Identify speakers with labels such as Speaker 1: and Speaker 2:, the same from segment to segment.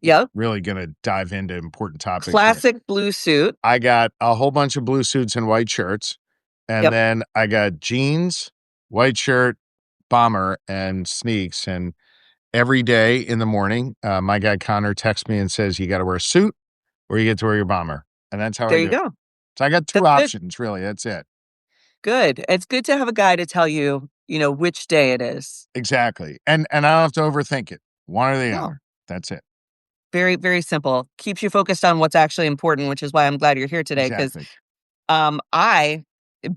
Speaker 1: Yep.
Speaker 2: Really going to dive into important topics here.
Speaker 1: Classic blue suit.
Speaker 2: I got a whole bunch of blue suits and white shirts, and
Speaker 1: Yep.
Speaker 2: then I got jeans, white shirt, bomber, and sneaks. And every day in the morning, my guy Connor texts me and says, "You got to wear a suit, or you get to wear your bomber," and that's how I
Speaker 1: There you
Speaker 2: do it.
Speaker 1: go.
Speaker 2: So I got two
Speaker 1: That's good.
Speaker 2: options, really. That's it.
Speaker 1: Good. It's good to have a guy to tell you, which day it is.
Speaker 2: Exactly. And I don't have to overthink it. One or the
Speaker 1: No.
Speaker 2: other. That's it.
Speaker 1: Very, very simple. Keeps you focused on what's actually important, which is why I'm glad you're here today. Because
Speaker 2: Exactly.
Speaker 1: I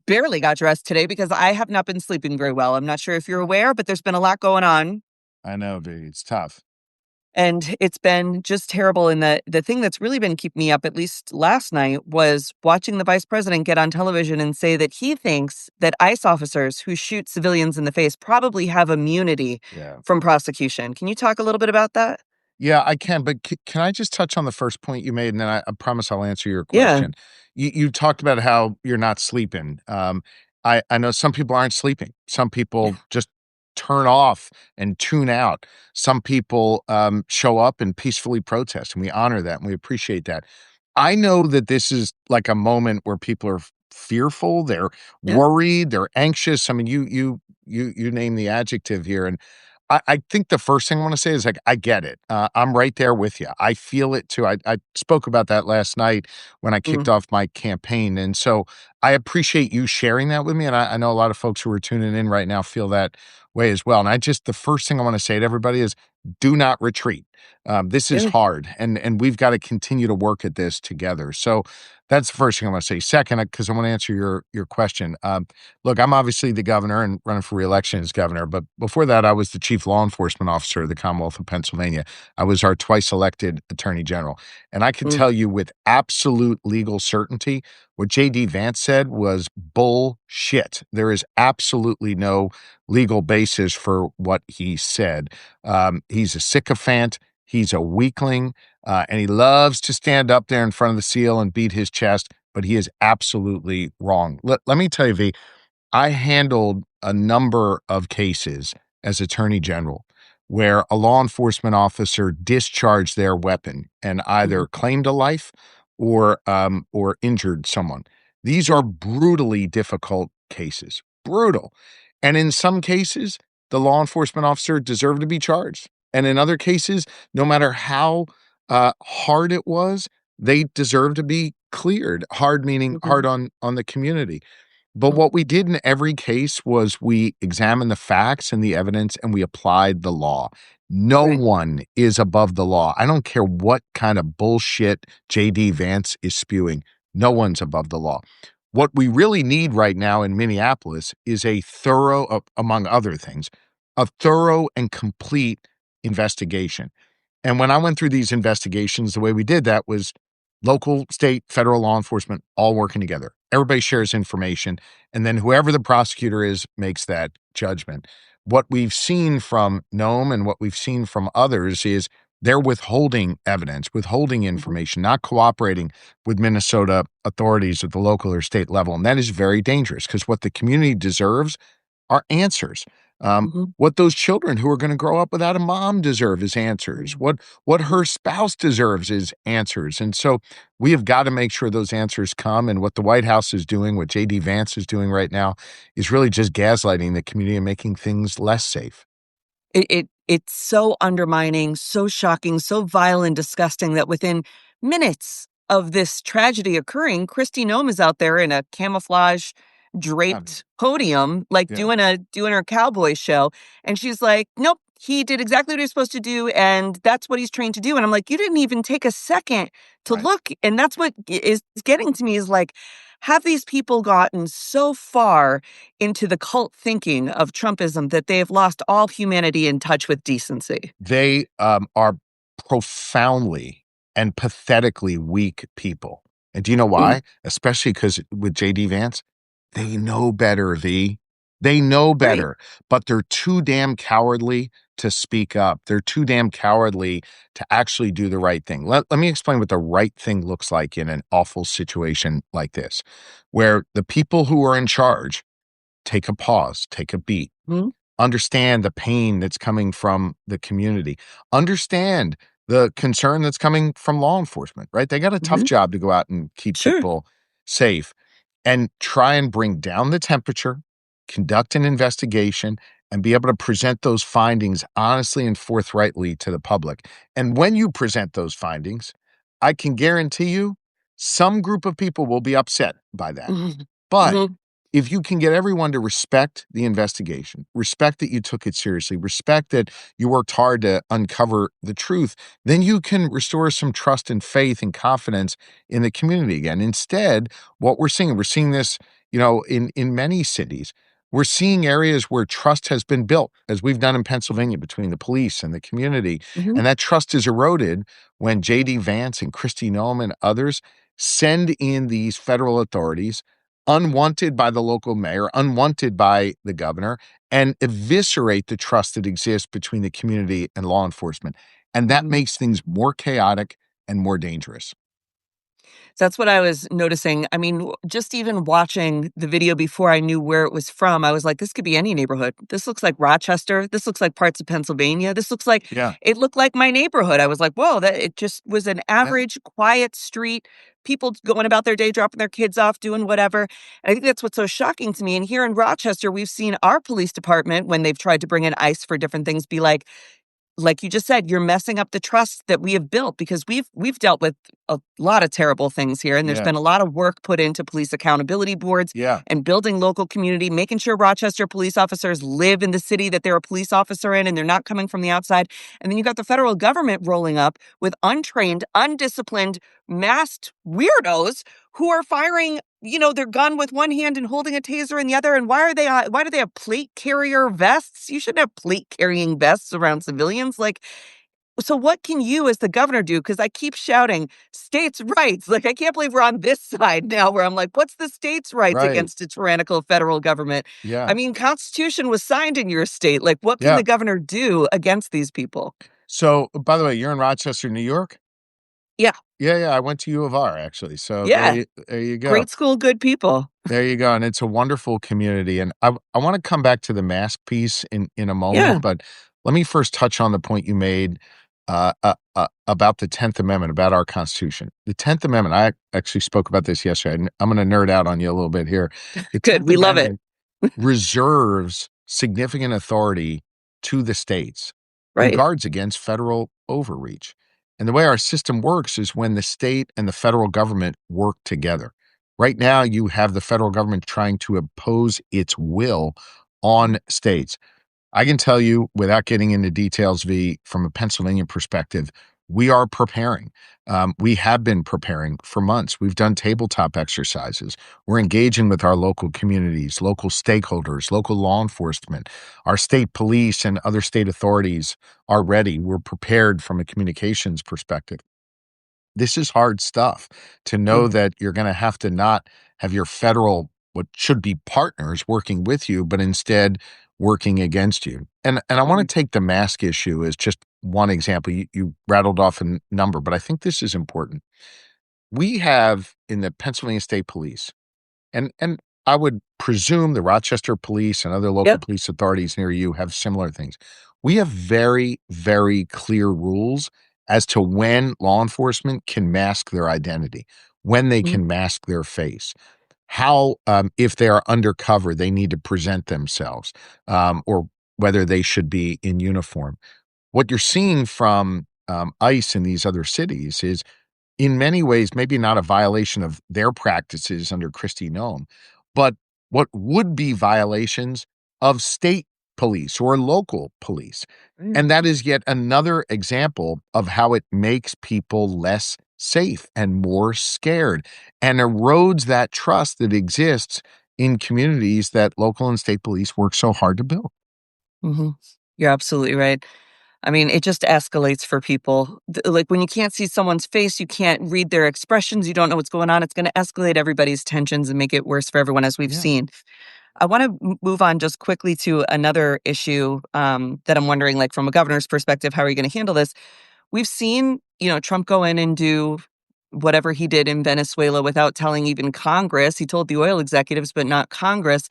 Speaker 1: barely got dressed today because I have not been sleeping very well. I'm not sure if you're aware, but there's been a lot going on.
Speaker 2: I know, V. It's tough.
Speaker 1: And it's been just terrible. And the thing that's really been keeping me up, at least last night, was watching the vice president get on television and say that he thinks that ICE officers who shoot civilians in the face probably have immunity
Speaker 2: Yeah.
Speaker 1: from prosecution. Can you talk a little bit about that?
Speaker 2: Yeah, I can, but can I just touch on the first point you made, and then I promise I'll answer your
Speaker 1: Yeah.
Speaker 2: question. You talked about how you're not sleeping. I know some people aren't sleeping. Some
Speaker 1: Yeah.
Speaker 2: people just turn off and tune out. Some people show up and peacefully protest, and we honor that and we appreciate that. I know that this is like a moment where people are fearful, they're
Speaker 1: Yeah.
Speaker 2: worried, they're anxious. I mean, you name the adjective here, and I think the first thing I want to say is like, I get it. I'm right there with you. I feel it too. I spoke about that last night when I kicked
Speaker 1: Mm.
Speaker 2: off my campaign. And so I appreciate you sharing that with me. And I know a lot of folks who are tuning in right now feel that way as well. And the first thing I want to say to everybody is do not retreat. This is
Speaker 1: Yeah.
Speaker 2: hard and we've got to continue to work at this together. So that's the first thing I want to say. Second, because I want to answer your question. Look, I'm obviously the governor and running for reelection as governor, but before that, I was the chief law enforcement officer of the Commonwealth of Pennsylvania. I was our twice elected attorney general. And I can
Speaker 1: Mm.
Speaker 2: tell you with absolute legal certainty, what J.D. Vance said was bullshit. There is absolutely no legal basis for what he said. He's a sycophant. He's a weakling. And he loves to stand up there in front of the seal and beat his chest, but he is absolutely wrong. Let me tell you, V, I handled a number of cases as attorney general where a law enforcement officer discharged their weapon and either
Speaker 1: Mhm.
Speaker 2: claimed a life or injured someone. These are
Speaker 1: Mm.
Speaker 2: brutally difficult cases, brutal. And in some cases, the law enforcement officer deserved to be charged. And in other cases, no matter how hard it was, they deserve to be cleared. Hard meaning hard
Speaker 1: Mhm.
Speaker 2: on the community. But
Speaker 1: Mm.
Speaker 2: what we did in every case was we examined the facts and the evidence and we applied the law. No
Speaker 1: Right.
Speaker 2: one is above the law. I don't care what kind of bullshit JD Vance is spewing. No one's above the law. What we really need right now in Minneapolis is a thorough, among other things, a thorough and complete investigation. And when I went through these investigations, the way we did that was local, state, federal law enforcement all working together. Everybody shares information, and then whoever the prosecutor is makes that judgment. What we've seen from Nome and what we've seen from others is they're withholding evidence, withholding
Speaker 1: Mhm.
Speaker 2: information, not cooperating with Minnesota authorities at the local or state level. And that is very dangerous because what the community deserves are answers.
Speaker 1: Mhm.
Speaker 2: What those children who are going to grow up without a mom deserve is answers.
Speaker 1: Mhm.
Speaker 2: What her spouse deserves is answers. And so we have got to make sure those answers come. And what the White House is doing, what JD Vance is doing right now, is really just gaslighting the community and making things less safe.
Speaker 1: It's so undermining, so shocking, so vile and disgusting that within minutes of this tragedy occurring, Kristi Noem is out there in a camouflage
Speaker 2: Um,
Speaker 1: draped podium, like
Speaker 2: yeah,
Speaker 1: doing her cowboy show, and she's like, "Nope, he did exactly what he's supposed to do, and that's what he's trained to do." And I'm like, "You didn't even take a second to
Speaker 2: right.
Speaker 1: look," and that's what is getting to me is like, have these people gotten so far into the cult thinking of Trumpism that they have lost all humanity and touch with decency?
Speaker 2: They are profoundly and pathetically weak people. And do you know
Speaker 1: Mm.
Speaker 2: why? Especially because with JD Vance, they know better, V. They know
Speaker 1: Right.
Speaker 2: better, but they're too damn cowardly to speak up. They're too damn cowardly to actually do the right thing. Let me explain what the right thing looks like in an awful situation like this, where the people who are in charge take a pause, take a beat,
Speaker 1: Mhm.
Speaker 2: understand the pain that's coming from the community, understand the concern that's coming from law enforcement, right? They got a tough
Speaker 1: Mhm.
Speaker 2: job to go out and keep
Speaker 1: Sure.
Speaker 2: people safe and try and bring down the temperature, conduct an investigation, and be able to present those findings honestly and forthrightly to the public. And when you present those findings, I can guarantee you some group of people will be upset by that.
Speaker 1: Mhm.
Speaker 2: But
Speaker 1: Mhm.
Speaker 2: if you can get everyone to respect the investigation, respect that you took it seriously, respect that you worked hard to uncover the truth, then you can restore some trust and faith and confidence in the community again. Instead, what we're seeing this, in many cities. We're seeing areas where trust has been built, as we've done in Pennsylvania between the police and the community.
Speaker 1: Mhm.
Speaker 2: And that trust is eroded when JD Vance and Kristi Noem and others send in these federal authorities unwanted by the local mayor, unwanted by the governor, and eviscerate the trust that exists between the community and law enforcement. And that
Speaker 1: Mhm.
Speaker 2: makes things more chaotic and more dangerous.
Speaker 1: That's what I was noticing. I mean, just even watching the video before I knew where it was from, I was like, this could be any neighborhood. This looks like Rochester. This looks like parts of Pennsylvania. This looks like
Speaker 2: Yeah.
Speaker 1: it looked like my neighborhood. I was like, whoa, that it just was an
Speaker 2: Yeah.
Speaker 1: average, quiet street. People going about their day, dropping their kids off, doing whatever. And I think that's what's so shocking to me. And here in Rochester, we've seen our police department, when they've tried to bring in ICE for different things, be like you just said, you're messing up the trust that we have built, because we've dealt with a lot of terrible things here, and there's
Speaker 2: Yeah.
Speaker 1: been a lot of work put into police accountability boards
Speaker 2: Yeah.
Speaker 1: and building local community, making sure Rochester police officers live in the city that they're a police officer in and they're not coming from the outside. And then you got the federal government rolling up with untrained, undisciplined, masked weirdos who are firing, their gun with one hand and holding a taser in the other. And why do they have plate carrier vests? You shouldn't have plate carrying vests around civilians. Like, so what can you as the governor do? Because I keep shouting states' rights. Like, I can't believe we're on this side now where I'm like, what's the states' rights
Speaker 2: Right.
Speaker 1: against a tyrannical federal government? I
Speaker 2: Yeah.
Speaker 1: mean, Constitution was signed in your state. Like, what can
Speaker 2: Yeah.
Speaker 1: the governor do against these people?
Speaker 2: So, by the way, you're in Rochester, New York?
Speaker 1: Yeah.
Speaker 2: Yeah, yeah. I went to U of R actually. So
Speaker 1: Yeah.
Speaker 2: there you go.
Speaker 1: Great school, good people.
Speaker 2: There you go, and it's a wonderful community, and I wanna come back to the mask piece in a moment,
Speaker 1: Yeah.
Speaker 2: but let me first touch on the point you made, about the 10th Amendment, about our Constitution. The 10th Amendment, I actually spoke about this yesterday, and I'm gonna nerd out on you a little bit here. The
Speaker 1: Good.
Speaker 2: 10th
Speaker 1: We love it.
Speaker 2: Amendment reserves significant authority to the states and
Speaker 1: Right.
Speaker 2: guards against federal overreach, and the way our system works is when the state and the federal government work together. Right now, you have the federal government trying to impose its will on states. I can tell you, without getting into details, from a Pennsylvania perspective, we are preparing. We have been preparing for months. We've done tabletop exercises. We're engaging with our local communities, local stakeholders, local law enforcement. Our state police and other state authorities are ready. We're prepared from a communications perspective. This is hard stuff to know
Speaker 1: Mhm.
Speaker 2: that you're gonna have to not have your federal what should be partners working with you, but instead working against you. And I wanna
Speaker 1: Mhm.
Speaker 2: take the mask issue as just one example. You rattled off a number, but I think this is important. We have in the Pennsylvania State Police and I would presume the Rochester Police and other local
Speaker 1: Yep.
Speaker 2: police authorities near you have similar things. We have very, very clear rules as to when law enforcement can mask their identity, when they
Speaker 1: Mhm.
Speaker 2: can mask their face, how, if they are undercover, they need to present themselves, or whether they should be in uniform. What you're seeing from ICE in these other cities is in many ways, maybe not a violation of their practices under Kristi Noem, but what would be violations of state police or local police.
Speaker 1: Mm.
Speaker 2: And that is yet another example of how it makes people less safe and more scared and erodes that trust that exists in communities that local and state police work so hard to build.
Speaker 1: Mhm. You're absolutely right. I mean, it just escalates for people. Like, when you can't see someone's face, you can't read their expressions, you don't know what's going on, it's gonna escalate everybody's tensions and make it worse for everyone, as we've
Speaker 2: Yeah.
Speaker 1: seen. I wanna move on just quickly to another issue, that I'm wondering, like, from a governor's perspective, how are you gonna handle this? We've seen, Trump go in and do whatever he did in Venezuela without telling even Congress. He told the oil executives, but not Congress.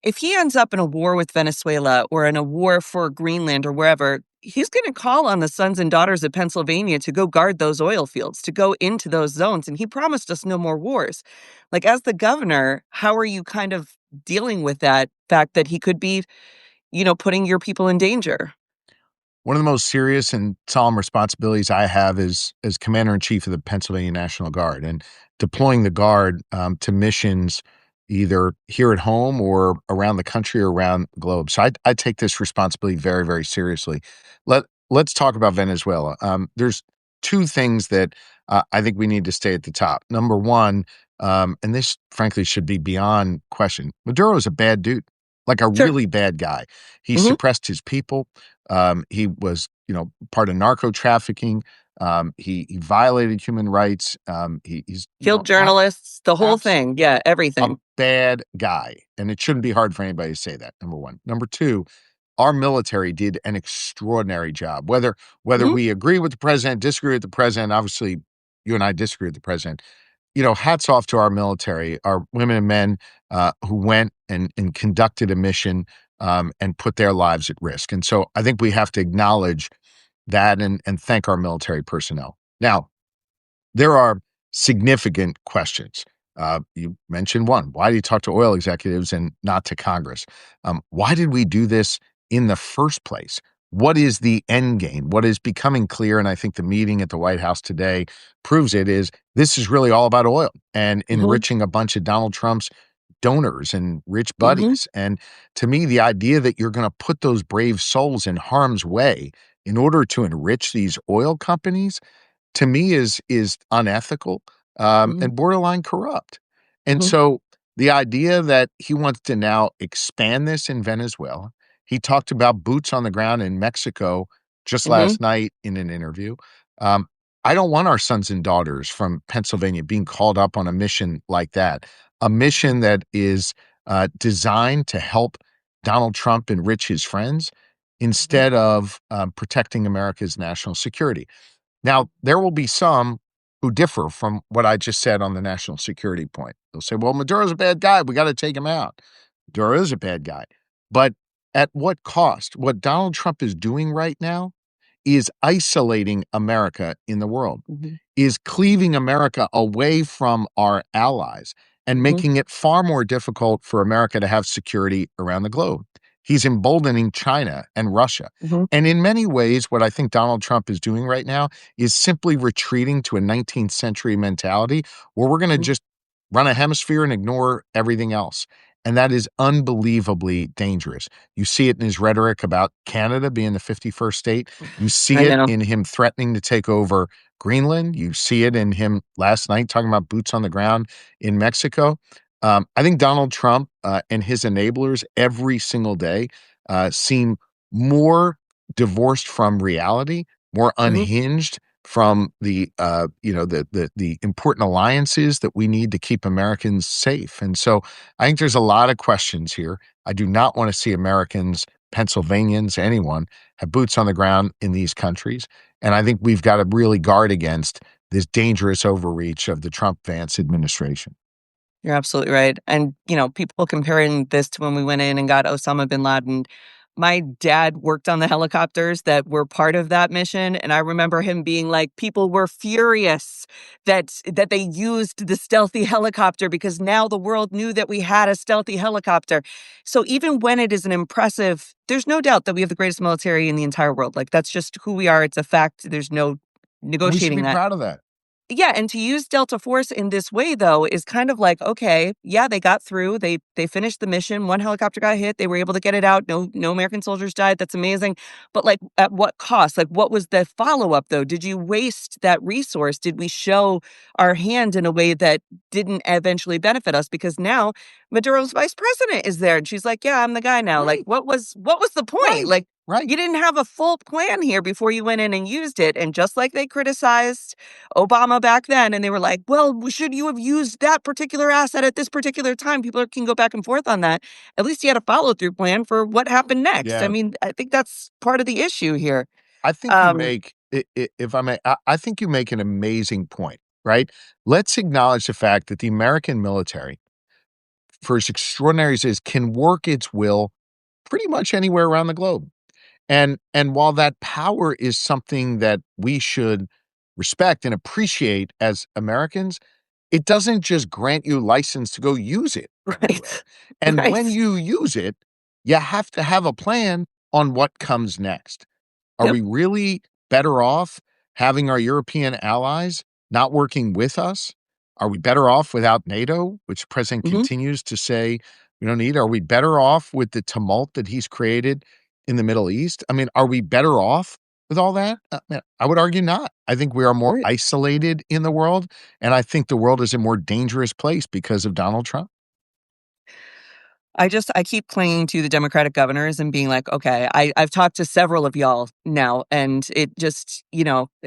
Speaker 1: If he ends up in a war with Venezuela or in a war for Greenland or wherever, he's going to call on the sons and daughters of Pennsylvania to go guard those oil fields, to go into those zones. And he promised us no more wars. Like, as the governor, how are you kind of dealing with that fact that he could be, putting your people in danger?
Speaker 2: One of the most serious and solemn responsibilities I have is as commander in chief of the Pennsylvania National Guard and deploying the Guard to missions either here at home or around the country or around the globe. So I take this responsibility very, very seriously. Let's talk about Venezuela. There's two things that I think we need to stay at the top. Number one, and this frankly should be beyond question, Maduro is a bad dude, like a
Speaker 1: Sure.
Speaker 2: really bad guy. He
Speaker 1: Hmm.
Speaker 2: suppressed his people. He was, part of narco trafficking. He violated human rights. He's,
Speaker 1: Killed journalists, the whole
Speaker 2: absolutely
Speaker 1: thing. Yeah,
Speaker 2: a
Speaker 1: everything.
Speaker 2: bad guy. And it shouldn't be hard for anybody to say that. Number one. Number two, our military did an extraordinary job. Whether
Speaker 1: Hmm.
Speaker 2: we agree with the president, disagree with the president, obviously you and I disagree with the president. Hats off to our military, our women and men who went and conducted a mission and put their lives at risk. And so I think we have to acknowledge that and thank our military personnel. Now, there are significant questions. You mentioned one. Why do you talk to oil executives and not to Congress? Why did we do this in the first place? What is the end game? What is becoming clear, and I think the meeting at the White House today proves it, is this is really all about oil and
Speaker 1: Hmm.
Speaker 2: enriching a bunch of Donald Trump's donors and rich
Speaker 1: Hmm.
Speaker 2: buddies. And to me, the idea that you're going to put those brave souls in harm's way in order to enrich these oil companies, to me is unethical,
Speaker 1: Hmm.
Speaker 2: and borderline corrupt. And
Speaker 1: Hmm.
Speaker 2: so the idea that he wants to now expand this in Venezuela, he talked about boots on the ground in Mexico just
Speaker 1: Hmm.
Speaker 2: last night in an interview. Um, I don't want our sons and daughters from Pennsylvania being called up on a mission like that, a mission that is designed to help Donald Trump enrich his friends instead of protecting America's national security. Now, there will be some who differ from what I just said on the national security point. They'll say, well, Maduro's a bad guy. We got to take him out. Maduro is a bad guy. But at what cost? What Donald Trump is doing right now is isolating America in the world,
Speaker 1: Hmm.
Speaker 2: is cleaving America away from our allies and
Speaker 1: Hmm.
Speaker 2: making it far more difficult for America to have security around the globe. He's emboldening China and Russia.
Speaker 1: Hmm.
Speaker 2: And in many ways, what I think Donald Trump is doing right now is simply retreating to a 19th century mentality where we're going to just run a hemisphere and ignore everything else. And that is unbelievably dangerous. You see it in his rhetoric about Canada being the 51st state. You see
Speaker 1: I
Speaker 2: it
Speaker 1: know.
Speaker 2: in him threatening to take over Greenland. You see it in him last night talking about boots on the ground in Mexico. I think Donald Trump and his enablers every single day seem more divorced from reality, more
Speaker 1: Hmm.
Speaker 2: unhinged from the important alliances that we need to keep Americans safe. And so I think there's a lot of questions here. I do not want to see Americans, Pennsylvanians, anyone have boots on the ground in these countries. And I think we've got to really guard against this dangerous overreach of the Trump Vance administration.
Speaker 1: You're absolutely right. And, people comparing this to when we went in and got Osama bin Laden. My dad worked on the helicopters that were part of that mission. And I remember him being like, people were furious that they used the stealthy helicopter because now the world knew that we had a stealthy helicopter. So even when it is an impressive, there's no doubt that we have the greatest military in the entire world. Like, that's just who we are. It's a fact. There's no
Speaker 2: And we should
Speaker 1: negotiating
Speaker 2: be
Speaker 1: that.
Speaker 2: proud of that.
Speaker 1: Yeah, and to use Delta Force in this way, though, is kind of like, okay, yeah, they got through. They finished the mission. One helicopter got hit. They were able to get it out. No American soldiers died. That's amazing. But like, at what cost? Like, what was the follow up though? Did you waste that resource? Did we show our hand in a way that didn't eventually benefit us? Because now Maduro's vice president is there, and she's like, yeah, I'm the guy now. Like,
Speaker 2: Right,
Speaker 1: what was the point?
Speaker 2: right,
Speaker 1: Like.
Speaker 2: right.
Speaker 1: You didn't have a full plan here before you went in and used it. And just like they criticized Obama back then, and they were like, well, should you have used that particular asset at this particular time? People can go back and forth on that. At least you had a follow through plan for what happened next. I
Speaker 2: Yeah.
Speaker 1: mean, I think that's part of the issue here.
Speaker 2: I think you
Speaker 1: Um,
Speaker 2: make, if I may, I think you make an amazing point, right? Let's acknowledge the fact that the American military, for as extraordinary as it is, can work its will pretty much anywhere around the globe. And while that power is something that we should respect and appreciate as Americans, it doesn't just grant you license to go use it everywhere.
Speaker 1: Right.
Speaker 2: And when
Speaker 1: Right.
Speaker 2: you use it, you have to have a plan on what comes next. Are
Speaker 1: Yep.
Speaker 2: we really better off having our European allies not working with us? Are we better off without NATO, which the president
Speaker 1: Mhm.
Speaker 2: continues to say we don't need? Are we better off with the tumult that he's created in the Middle East? I mean, are we better off with all that? I would argue not. I think we are more
Speaker 1: Right.
Speaker 2: isolated in the world, and I think the world is a more dangerous place because of Donald Trump.
Speaker 1: I keep clinging to the Democratic governors and being like, okay, I've talked to several of y'all now, and it just,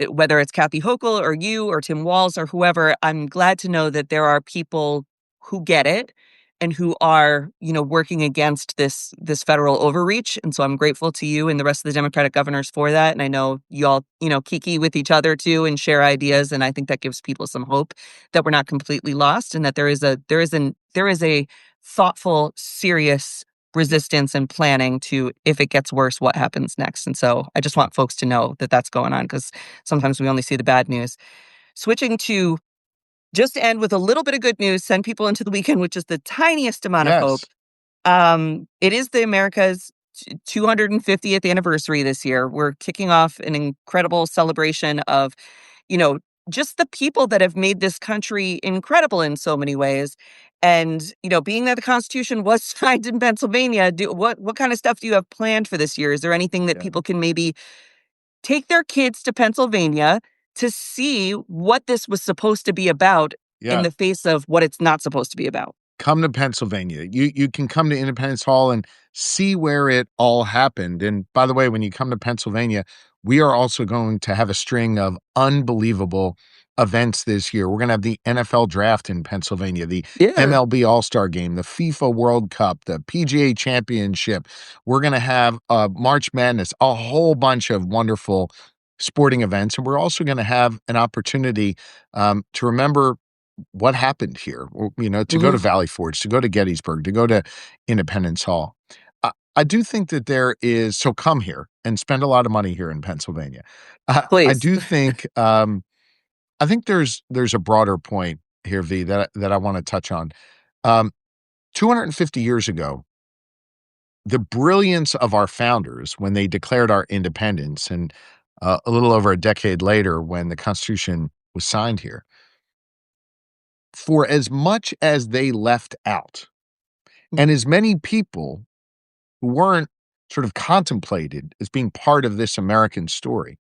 Speaker 1: whether it's Kathy Hochul or you or Tim Walz or whoever, I'm glad to know that there are people who get it and who are, working against this federal overreach. And so I'm grateful to you and the rest of the Democratic governors for that. And I know y'all, kiki with each other too and share ideas. And I think that gives people some hope that we're not completely lost and that there is a thoughtful, serious resistance and planning to if it gets worse, what happens next. And so I just
Speaker 2: Yeah.
Speaker 1: want folks to know that that's going on because sometimes we only see the bad news. Switching to just to end with a little bit of good news, send people into the weekend with just the tiniest amount of hope.
Speaker 2: Yes.
Speaker 1: It is the America's 250th anniversary this year. We're kicking off an incredible celebration of you know, just the people that have made this country incredible in so many ways. And, being that the Constitution was signed in Pennsylvania, what kind of stuff do you have planned for this year? Is there anything that
Speaker 2: Yeah.
Speaker 1: people can maybe take their kids to Pennsylvania to see what this was supposed to be about in
Speaker 2: Yeah.
Speaker 1: the face of what it's not supposed to be about?
Speaker 2: Come to Pennsylvania. You can come to Independence Hall and see where it all happened. And by the way, when you come to Pennsylvania, we are also going to have a string of unbelievable events this year. We're going to have the NFL draft in Pennsylvania, the
Speaker 1: Yeah.
Speaker 2: MLB All-Star game, the FIFA World Cup, the PGA Championship. We're going to have March Madness, a whole bunch of wonderful sporting events. And we're also going to have an opportunity to remember what happened here, to go to
Speaker 1: Mhm.
Speaker 2: Valley Forge, to go to Gettysburg, to go to Independence Hall. I do think that there is, so come here and spend a lot of money here in Pennsylvania. I
Speaker 1: Please.
Speaker 2: do think, I think there's a broader point here, V, that I want to touch on. Um, 250 years ago, the brilliance of our founders when they declared our independence, and a little over a decade later when the Constitution was signed here, for as much as they left out, and as many people who weren't sort of contemplated as being part of this American story,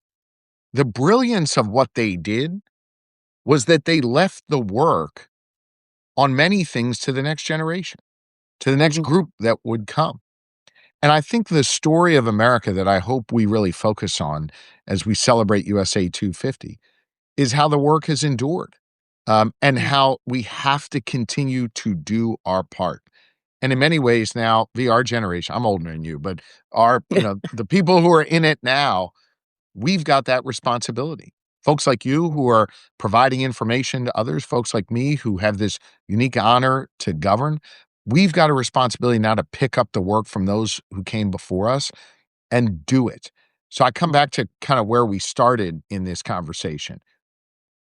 Speaker 2: the brilliance of what they did was that they left the work on many things to the next generation, to the next
Speaker 1: Mhm.
Speaker 2: group that would come. And I think the story of America that I hope we really focus on as we celebrate USA 250 is how the work has endured, and
Speaker 1: Mhm.
Speaker 2: how we have to continue to do our part. And in many ways now, our generation, I'm older than you, but the people who are in it now, we've got that responsibility. Folks like you who are providing information to others, folks like me who have this unique honor to govern, we've got a responsibility now to pick up the work from those who came before us and do it. So I come back to kind of where we started in this conversation.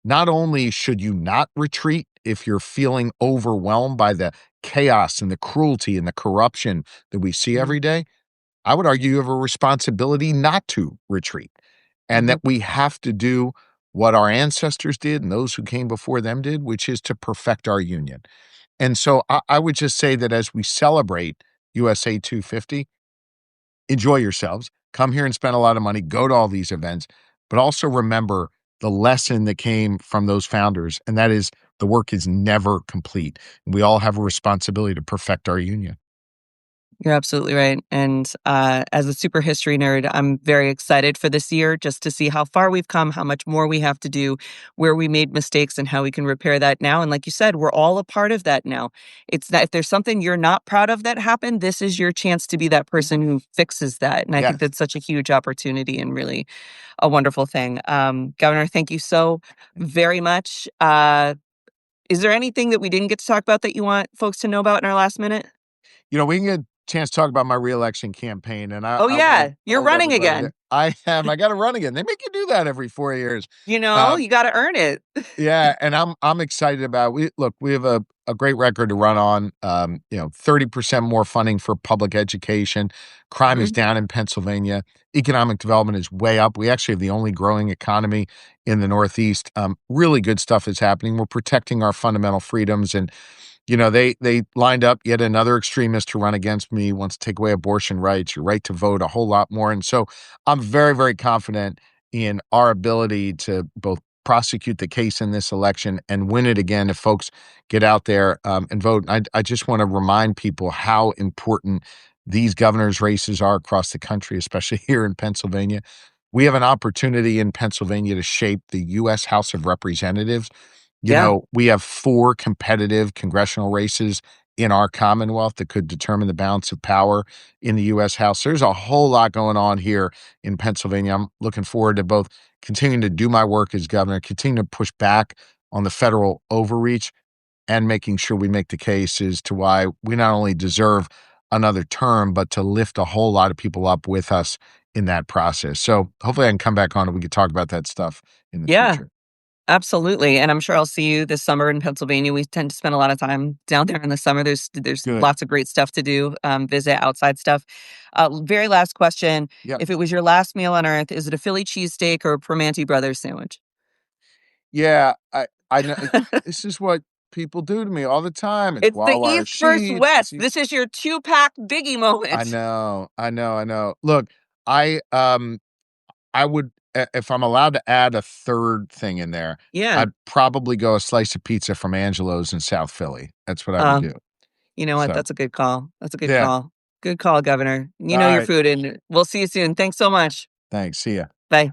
Speaker 2: Not only should you not retreat if you're feeling overwhelmed by the chaos and the cruelty and the corruption that we see
Speaker 1: Mhm.
Speaker 2: every day, I would argue you have a responsibility not to retreat, and
Speaker 1: Mhm.
Speaker 2: that we have to do what our ancestors did and those who came before them did, which is to perfect our union. And so I would just say that as we celebrate USA 250, enjoy yourselves, come here and spend a lot of money, go to all these events, but also remember the lesson that came from those founders, and that is the work is never complete. We all have a responsibility to perfect our union.
Speaker 1: You're absolutely right. And as a super history nerd, I'm very excited for this year just to see how far we've come, how much more we have to do, where we made mistakes, and how we can repair that now. And like you said, we're all a part of that now. It's that if there's something you're not proud of that happened, this is your chance to be that person who fixes that. And I think
Speaker 2: Yes.
Speaker 1: that's such a huge opportunity and really a wonderful thing. Governor, thank you so very much. Is there anything that we didn't get to talk about that you want folks to know about in our last minute?
Speaker 2: We can get chance to talk about my reelection campaign, and
Speaker 1: Oh,
Speaker 2: I wanna
Speaker 1: yeah, you're
Speaker 2: told
Speaker 1: running
Speaker 2: everybody that
Speaker 1: again.
Speaker 2: I am. I gotta run again. They make you do that every 4 years.
Speaker 1: You
Speaker 2: Um,
Speaker 1: gotta earn it.
Speaker 2: yeah, and I'm excited about we have a great record to run on. 30% more funding for public education. Crime is
Speaker 1: Mhm.
Speaker 2: down in Pennsylvania. Economic development is way up. We actually have the only growing economy in the Northeast. Really good stuff is happening. We're protecting our fundamental freedoms, and they lined up yet another extremist to run against me, wants to take away abortion rights, your right to vote, a whole lot more. And so I'm very, very confident in our ability to both prosecute the case in this election and win it again if folks get out there and vote. I just want to remind people how important these governor's races are across the country, especially here in Pennsylvania. We have an opportunity in Pennsylvania to shape the U.S. House of Representatives.
Speaker 1: Yeah,
Speaker 2: We have 4 competitive congressional races in our Commonwealth that could determine the balance of power in the U.S. House. There's a whole lot going on here in Pennsylvania. I'm looking forward to both continuing to do my work as governor, continue to push back on the federal overreach, and making sure we make the case as to why we not only deserve another term, but to lift a whole lot of people up with us in that process. So hopefully I can come back on and we can talk about that stuff in the
Speaker 1: yeah,
Speaker 2: future.
Speaker 1: absolutely, and I'm sure I'll see you this summer in Pennsylvania. We tend to spend a lot of time down there in the summer. There's
Speaker 2: Good.
Speaker 1: lots of great stuff to do, visit outside stuff. Very last question,
Speaker 2: Yeah.
Speaker 1: if it was your last meal on earth, is it a Philly cheesesteak or a Primanti Brothers sandwich?
Speaker 2: Yeah, I know this is what people do to me all the time. It's
Speaker 1: It's the
Speaker 2: Wire
Speaker 1: East versus
Speaker 2: Sheets.
Speaker 1: West. This is your two-pack biggie
Speaker 2: I
Speaker 1: moment.
Speaker 2: know, I know, I know. Look, I would if I'm allowed to add a 3rd thing in there,
Speaker 1: Yeah.
Speaker 2: I'd probably go a slice of pizza from Angelo's in South Philly. That's what I would
Speaker 1: Uh,
Speaker 2: do.
Speaker 1: you know what?
Speaker 2: So,
Speaker 1: That's a good call. That's a good
Speaker 2: yeah.
Speaker 1: call. Good call, Governor. You know your
Speaker 2: Alright.
Speaker 1: food, and we'll see you soon. Thanks so much.
Speaker 2: Thanks. See ya.
Speaker 1: Bye.